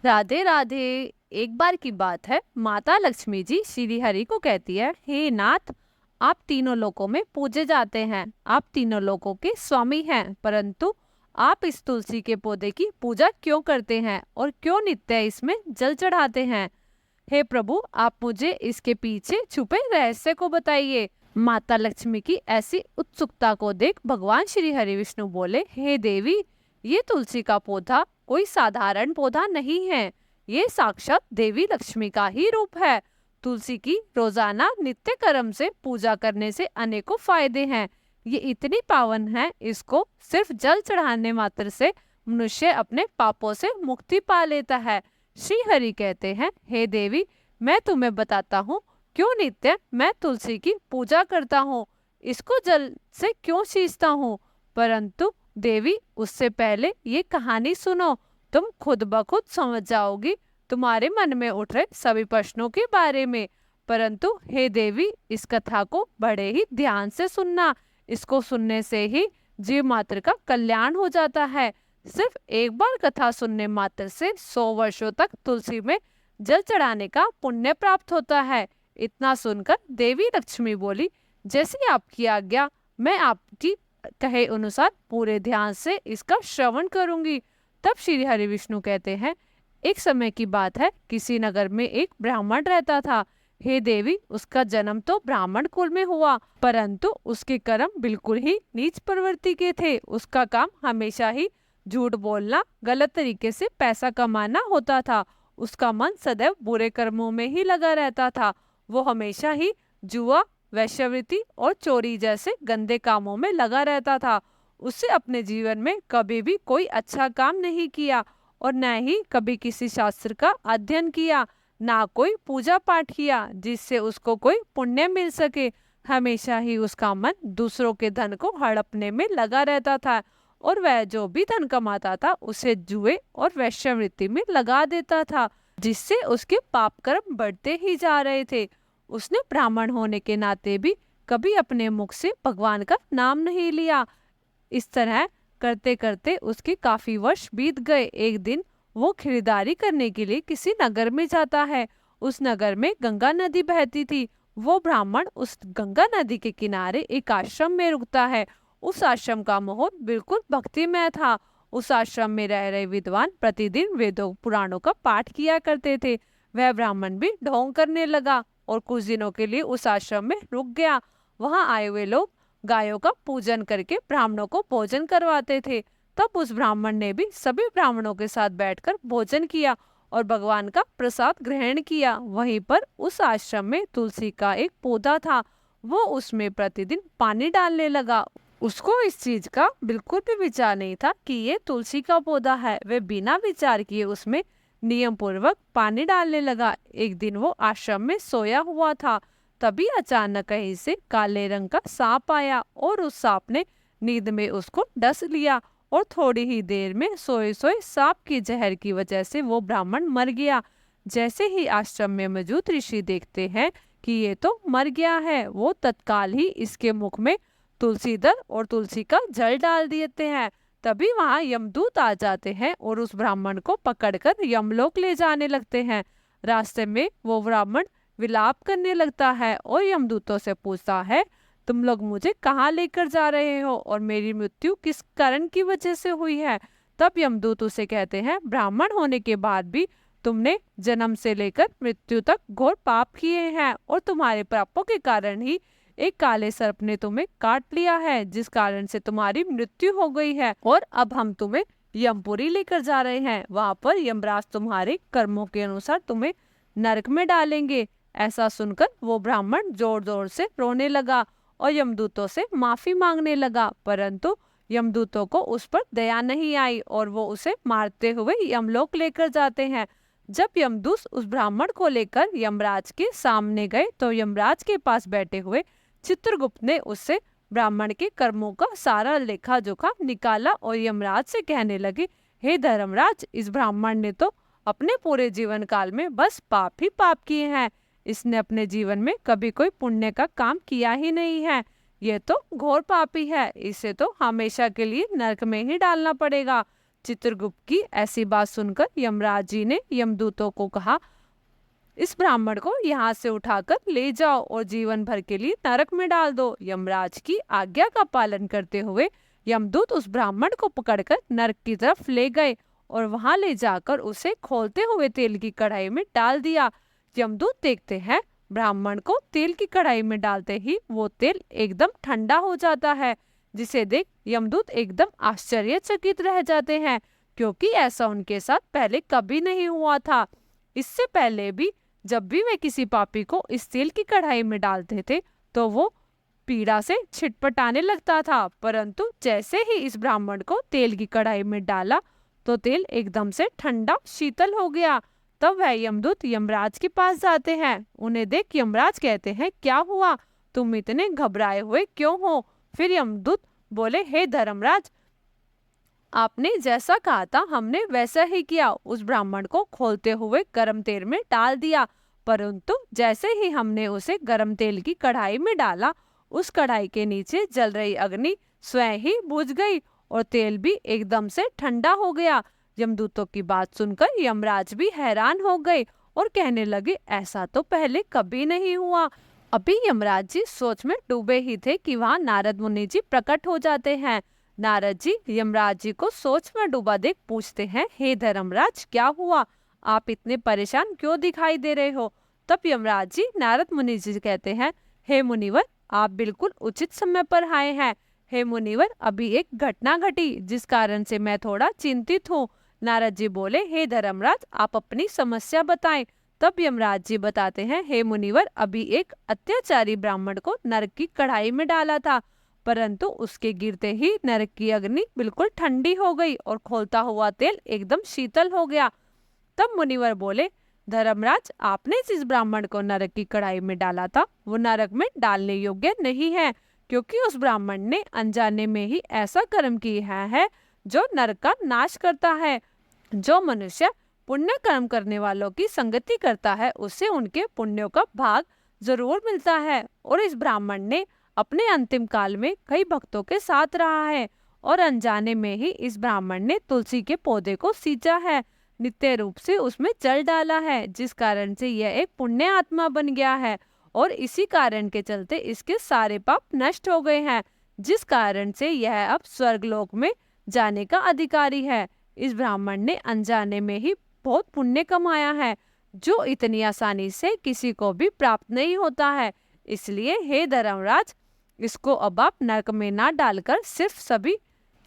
राधे राधे। एक बार की बात है, माता लक्ष्मी जी श्री हरि को कहती है, हे नाथ, आप तीनों लोकों में पूजे जाते हैं, आप तीनों लोकों के स्वामी हैं, परंतु आप इस तुलसी के पौधे की पूजा क्यों करते हैं और क्यों नित्य इसमें जल चढ़ाते हैं? हे प्रभु, आप मुझे इसके पीछे छुपे रहस्य को बताइए। माता लक्ष्मी की ऐसी उत्सुकता को देख भगवान श्री हरि विष्णु बोले, हे देवी, ये तुलसी का पौधा कोई साधारण पौधा नहीं है, ये साक्षात देवी लक्ष्मी का ही रूप है। तुलसी की रोजाना नित्य कर्म से पूजा करने से अनेकों फायदे हैं। ये इतनी पावन है, इसको सिर्फ जल चढ़ाने मात्र से मनुष्य अपने पापों से मुक्ति पा लेता है। श्री हरि कहते हैं, हे देवी, मैं तुम्हें बताता हूँ क्यों नित्य मैं तुलसी की पूजा करता हूँ, इसको जल से क्यों सींचता हूँ। परंतु देवी, उससे पहले ये कहानी सुनो, तुम खुद ब खुद समझ जाओगी तुम्हारे मन में उठ रहे सभी प्रश्नों के बारे में। परंतु हे देवी, इस कथा को बड़े ही ध्यान से सुनना, इसको सुनने से ही जीव मात्र का कल्याण हो जाता है। सिर्फ एक बार कथा सुनने मात्र से 100 वर्षों तक तुलसी में जल चढ़ाने का पुण्य प्राप्त होता है। इतना सुनकर देवी लक्ष्मी बोली, जैसी आपकी आज्ञा, मैं आपकी कहे अनुसार पूरे ध्यान से इसका श्रवण करूंगी। तब श्री हरि विष्णु कहते हैं, एक समय की बात है, किसी नगर में एक ब्राह्मण रहता था। हे देवी, उसका जन्म तो ब्राह्मण कुल में हुआ, परंतु उसके कर्म बिल्कुल ही नीच प्रवृत्ति के थे। उसका काम हमेशा ही झूठ बोलना, गलत तरीके से पैसा कमाना होता था। उसका मन सदैव बुरे कर्मों में ही लगा रहता था। वो हमेशा ही जुआ, वैश्यवृत्ति और चोरी जैसे गंदे कामों में लगा रहता था। उससे अपने जीवन में कभी भी कोई अच्छा काम नहीं किया और न ही कभी किसी शास्त्र का अध्ययन किया, ना कोई पूजा पाठ किया जिससे उसको कोई पुण्य मिल सके। हमेशा ही उसका मन दूसरों के धन को हड़पने में लगा रहता था और वह जो भी धन कमाता था उसे जुए और वैश्यवृत्ति में लगा देता था, जिससे उसके पाप कर्म बढ़ते ही जा रहे थे। उसने ब्राह्मण होने के नाते भी कभी अपने मुख से भगवान का नाम नहीं लिया। इस तरह करते करते उसके काफी वर्ष बीत गए। एक दिन वो खरीदारी करने के लिए किसी नगर में जाता है। उस नगर में गंगा नदी बहती थी। वो ब्राह्मण उस गंगा नदी के किनारे एक आश्रम में रुकता है। उस आश्रम का माहौल बिल्कुल भक्तिमय था। उस आश्रम में रह रहे विद्वान प्रतिदिन वेदों पुराणों का पाठ किया करते थे। वह ब्राह्मण भी ढोंग करने लगा और कुछ दिनों के लिए उस आश्रम में रुक गया। वहां आए हुए लोग गायों का पूजन करके ब्राह्मणों को भोजन करवाते थे। तब उस ब्राह्मण ने भी सभी ब्राह्मणों के साथ बैठकर भोजन किया और भगवान का प्रसाद ग्रहण किया। वहीं पर उस आश्रम में तुलसी का एक पौधा था। वो उसमें प्रतिदिन पानी डालने लगा। उसको इस चीज का बिल्कुल भी विचार नहीं था कि ये तुलसी का पौधा है। वह बिना विचार किए उसमें नियम पूर्वक पानी डालने लगा। एक दिन वो आश्रम में सोया हुआ था, तभी अचानक कहीं से काले रंग का सांप आया और उस सांप ने नींद में उसको डस लिया और थोड़ी ही देर में सोए सोए सांप की जहर की वजह से वो ब्राह्मण मर गया। जैसे ही आश्रम में मौजूद ऋषि देखते हैं कि ये तो मर गया है, वो तत्काल ही इसके मुख में तुलसी दल और तुलसी का जल डाल देते हैं। तभी वहां यमदूत आ जाते हैं और उस ब्राह्मण को पकड़कर यमलोक ले जाने लगते हैं। रास्ते में वो ब्राह्मण विलाप करने लगता है और यमदूतों से पूछता है, तुम लोग मुझे कहाँ लेकर जा रहे हो और मेरी मृत्यु किस कारण की वजह से हुई है? तब यमदूत उसे कहते हैं, ब्राह्मण होने के बाद भी तुमने जन्म से लेकर मृत्यु तक घोर पाप किए हैं और तुम्हारे पापों के कारण ही एक काले सर्प ने तुम्हें काट लिया है, जिस कारण से तुम्हारी मृत्यु हो गई है और अब हम तुम्हें यमपुरी लेकर जा रहे हैं। वहां पर यमराज तुम्हारे कर्मों के अनुसार तुम्हें नरक में डालेंगे। ऐसा सुनकर वो ब्राह्मण जोर जोर से रोने लगा और यमदूतों से माफी मांगने लगा, परंतु यमदूतों को उस पर दया नहीं आई और वो उसे मारते हुए यमलोक लेकर जाते हैं। जब यमदूत उस ब्राह्मण को लेकर यमराज के सामने गए तो यमराज के पास बैठे हुए चित्रगुप्त ने उससे ब्राह्मण के कर्मों का सारा लेखा जोखा निकाला और यमराज से कहने लगे, हे धर्मराज, इस ब्राह्मण ने तो अपने पूरे जीवन काल में बस पाप ही पाप किए हैं। इसने अपने जीवन में कभी कोई पुण्य का काम किया ही नहीं है। ये तो घोर पापी है, इसे तो हमेशा के लिए नरक में ही डालना पड़ेगा। चित्रगुप्त की ऐसी बात सुनकर यमराज जी ने यमदूतों को कहा, इस ब्राह्मण को यहाँ से उठाकर ले जाओ और जीवन भर के लिए नरक में डाल दो। यमराज की आज्ञा का पालन करते हुए यमदूत उस ब्राह्मण को पकड़कर नरक की तरफ ले गए और वहां ले जाकर उसे खोलते हुए तेल की कढ़ाई में डाल दिया। यमदूत देखते हैं ब्राह्मण को तेल की कढ़ाई में डालते ही वो तेल एकदम ठंडा हो जाता है, जिसे देख यमदूत एकदम आश्चर्यचकित रह जाते हैं, क्योंकि ऐसा उनके साथ पहले कभी नहीं हुआ था। इससे पहले भी जब भी वे किसी पापी को इस तेल की कढ़ाई में डालते थे तो वो पीड़ा से छिटपटाने लगता था, परंतु जैसे ही इस ब्राह्मण को तेल की कढ़ाई में डाला तो तेल एकदम से ठंडा शीतल हो गया। तब वह यमदूत यमराज के पास जाते हैं। उन्हें देख यमराज कहते हैं, क्या हुआ, तुम इतने घबराए हुए क्यों हो? फिर यमदूत बोले, हे धर्मराज, आपने जैसा कहा था हमने वैसा ही किया। उस ब्राह्मण को खोलते हुए गर्म तेल में डाल दिया, परंतु जैसे ही हमने उसे गर्म तेल की कढ़ाई में डाला, उस कढ़ाई के नीचे जल रही अग्नि स्वयं ही बुझ गई और तेल भी एकदम से ठंडा हो गया। यमदूतों की बात सुनकर यमराज भी हैरान हो गए और कहने लगे, ऐसा तो पहले कभी नहीं हुआ। अभी यमराज जी सोच में डूबे ही थे कि वहां नारद मुनि जी प्रकट हो जाते हैं। नारद जी यमराज जी को सोच में डूबा देख पूछते हैं, हे धर्मराज, क्या हुआ, आप इतने परेशान क्यों दिखाई दे रहे हो? तब यमराज जी नारद मुनि जी कहते हैं, हे मुनिवर, आप बिल्कुल उचित समय पर आए हैं। हे मुनिवर, अभी एक घटना घटी जिस कारण से मैं थोड़ा चिंतित हूँ। नारद जी बोले, हे धर्मराज, आप अपनी समस्या बताएं। तब यमराज जी बताते हैं, हे मुनिवर, अभी एक अत्याचारी ब्राह्मण को नरक की कढ़ाई में डाला था, परंतु उसके गिरते ही नरक की अग्नि बिल्कुल ठंडी हो गई और खोलता हुआ तेल एकदम शीतल हो गया। तब मुनिवर बोले, धर्मराज, आपने जिस ब्राह्मण को नरक की कढ़ाई में डाला था वो नरक में डालने योग्य नहीं है, क्योंकि उस ब्राह्मण ने अनजाने में ही ऐसा कर्म किया है जो नरक का नाश करता है। जो मनुष्य पुण्य कर्म करने वालों की संगति करता है उसे उनके पुण्यों का भाग जरूर मिलता है, और इस ब्राह्मण ने अपने अंतिम काल में कई भक्तों के साथ रहा है और अनजाने में ही इस ब्राह्मण ने तुलसी के पौधे को सींचा है, नित्य रूप से उसमें जल डाला है, जिस कारण से यह एक पुण्य आत्मा बन गया है और इसी कारण के चलते इसके सारे पाप नष्ट हो गए हैं, जिस कारण से यह अब स्वर्गलोक में जाने का अधिकारी है। इस ब्राह्मण ने अनजाने में ही बहुत पुण्य कमाया है, जो इतनी आसानी से किसी को भी प्राप्त नहीं होता है। इसलिए हे धर्मराज, इसको अब आप नरक में ना डालकर सिर्फ सभी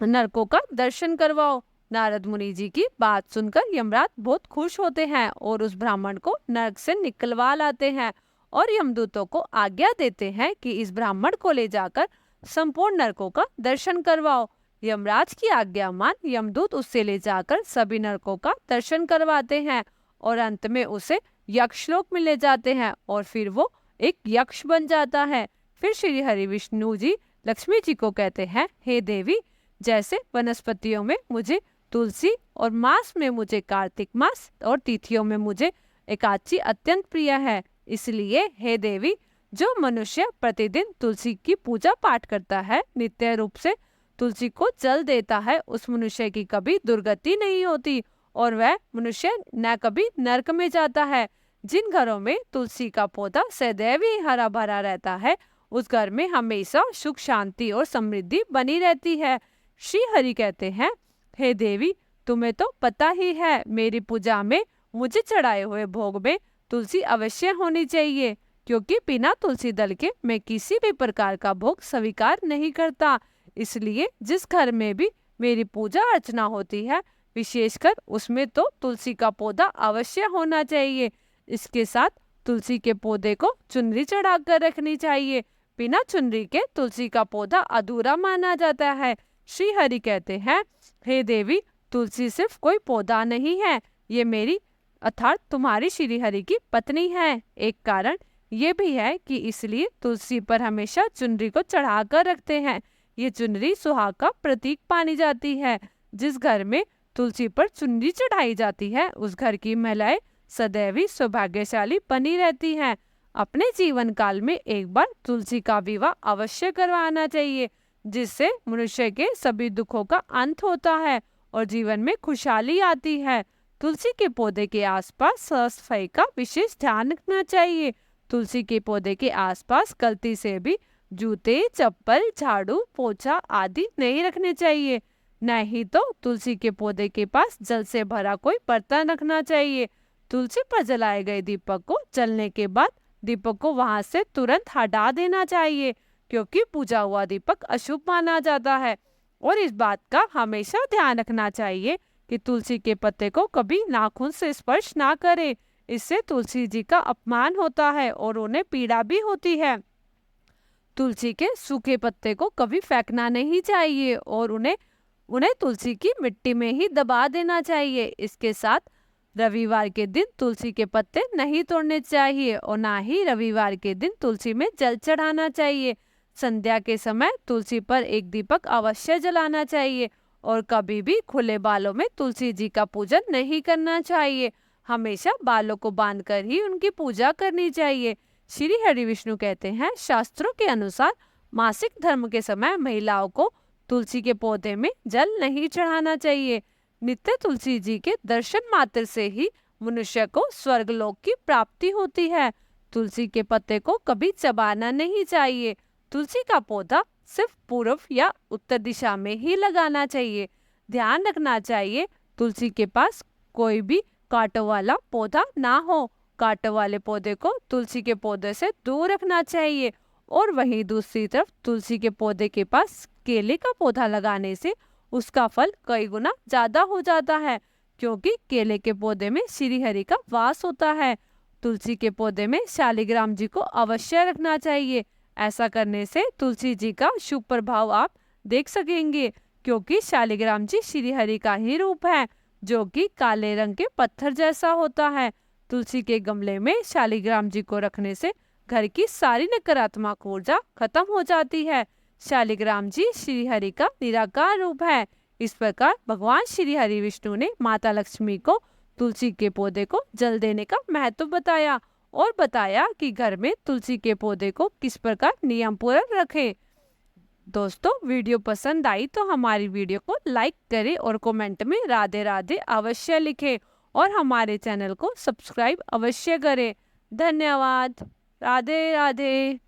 नरकों का दर्शन करवाओ। नारद मुनि जी की बात सुनकर यमराज बहुत खुश होते हैं और उस ब्राह्मण को नरक से निकलवा लाते हैं और यमदूतों को आज्ञा देते हैं कि इस ब्राह्मण को ले जाकर संपूर्ण नरकों का दर्शन करवाओ। यमराज की आज्ञा मान यमदूत उससे ले जाकर सभी नरकों का दर्शन करवाते हैं और अंत में उसे यक्षलोक में ले जाते हैं और फिर वो एक यक्ष बन जाता है। फिर श्री हरि विष्णु जी लक्ष्मी जी को कहते हैं, हे देवी, जैसे वनस्पतियों में मुझे तुलसी और मास में मुझे कार्तिक मास और तिथियों में मुझे एकादशी अत्यंत प्रिय है, इसलिए हे देवी, जो मनुष्य प्रतिदिन तुलसी की पूजा पाठ करता है, नित्य रूप से तुलसी को जल देता है, उस मनुष्य की कभी दुर्गति नहीं होती और वह मनुष्य न कभी नरक में जाता है। जिन घरों में तुलसी का पौधा सदैव ही हरा भरा रहता है, उस घर में हमेशा सुख शांति और समृद्धि बनी रहती है। श्री हरि कहते हैं, हे देवी, तुम्हें तो पता ही है, मेरी पूजा में मुझे चढ़ाए हुए भोग में तुलसी अवश्य होनी चाहिए, क्योंकि बिना तुलसी दल के मैं किसी भी प्रकार का भोग स्वीकार नहीं करता। इसलिए जिस घर में भी मेरी पूजा अर्चना होती है, विशेषकर उसमें तो तुलसी का पौधा अवश्य होना चाहिए। इसके साथ तुलसी के पौधे को चुनरी चढ़ाकर रखनी चाहिए, बिना चुनरी के तुलसी का पौधा अधूरा माना जाता है। श्री हरि कहते हैं, हे देवी, तुलसी सिर्फ कोई पौधा नहीं है, ये मेरी अर्थात तुम्हारी श्री हरि की पत्नी है। एक कारण ये भी है कि इसलिए तुलसी पर हमेशा चुनरी को चढ़ाकर रखते हैं। ये चुनरी सुहाग का प्रतीक मानी जाती है। जिस घर में तुलसी पर चुनरी चढ़ाई जाती है, उस घर की महिलाएं सदैव ही सौभाग्यशाली बनी रहती हैं। अपने जीवन काल में एक बार तुलसी का विवाह अवश्य करवाना चाहिए, जिससे मनुष्य के सभी दुखों का अंत होता है और जीवन में खुशहाली आती है। तुलसी के पौधे के आसपास साफ सफाई का विशेष ध्यान रखना चाहिए। तुलसी के पौधे के आसपास गलती से भी जूते, चप्पल, झाड़ू, पोछा आदि नहीं रखने चाहिए। नहीं तो तुलसी के पौधे के पास जल से भरा कोई बर्तन रखना चाहिए। तुलसी पर जलाए गए दीपक को जलने के बाद दीपक को वहां से तुरंत हटा देना चाहिए, क्योंकि पूजा हुआ दीपक अशुभ माना जाता है। और इस बात का हमेशा ध्यान रखना चाहिए कि तुलसी के पत्ते को कभी नाखून से स्पर्श ना करें। इससे तुलसी जी का अपमान होता है और उन्हें पीड़ा भी होती है। तुलसी के सूखे पत्ते को कभी फेंकना नहीं चाहिए और उन्हें उन्हें तुलसी की मिट्टी में ही दबा देना चाहिए। इसके साथ रविवार के दिन तुलसी के पत्ते नहीं तोड़ने चाहिए और ना ही रविवार के दिन तुलसी में जल चढ़ाना चाहिए। संध्या के समय तुलसी पर एक दीपक अवश्य जलाना चाहिए और कभी भी खुले बालों में तुलसी जी का पूजन नहीं करना चाहिए। हमेशा बालों को बांधकर ही उनकी पूजा करनी चाहिए। श्री हरि विष्णु कहते हैं, शास्त्रों के अनुसार मासिक धर्म के समय महिलाओं को तुलसी के पौधे में जल नहीं चढ़ाना चाहिए। नित्य तुलसी जी के दर्शन मात्र से ही मनुष्य को स्वर्गलोक की प्राप्ति होती है। तुलसी के पत्ते को कभी चबाना नहीं चाहिए। तुलसी का पौधा सिर्फ पूर्व या उत्तर दिशा में ही लगाना चाहिए। ध्यान रखना चाहिए तुलसी के पास कोई भी कांटों वाला पौधा ना हो। कांटों वाले पौधे को तुलसी के पौधे से दूर रखना चाहिए। और वहीं दूसरी तरफ तुलसी के पौधे के पास केले का पौधा लगाने से उसका फल कई गुना ज्यादा हो जाता है, क्योंकि केले के पौधे में श्री हरि का वास होता है। तुलसी के पौधे में शालिग्राम जी को अवश्य रखना चाहिए। ऐसा करने से तुलसी जी का शुभ प्रभाव आप देख सकेंगे, क्योंकि शालिग्राम जी श्री हरि का ही रूप है, जो कि काले रंग के पत्थर जैसा होता है। तुलसी के गमले में शालिग्राम जी को रखने से घर की सारी नकारात्मक ऊर्जा खत्म हो जाती है। शालिग्राम जी श्री हरि का निराकार रूप है। इस प्रकार भगवान श्री हरि विष्णु ने माता लक्ष्मी को तुलसी के पौधे को जल देने का महत्व बताया और बताया कि घर में तुलसी के पौधे को किस प्रकार नियम पूर्वक रखें। दोस्तों, वीडियो पसंद आई तो हमारी वीडियो को लाइक करें और कमेंट में राधे राधे अवश्य लिखें और हमारे चैनल को सब्सक्राइब अवश्य करें। धन्यवाद। राधे राधे।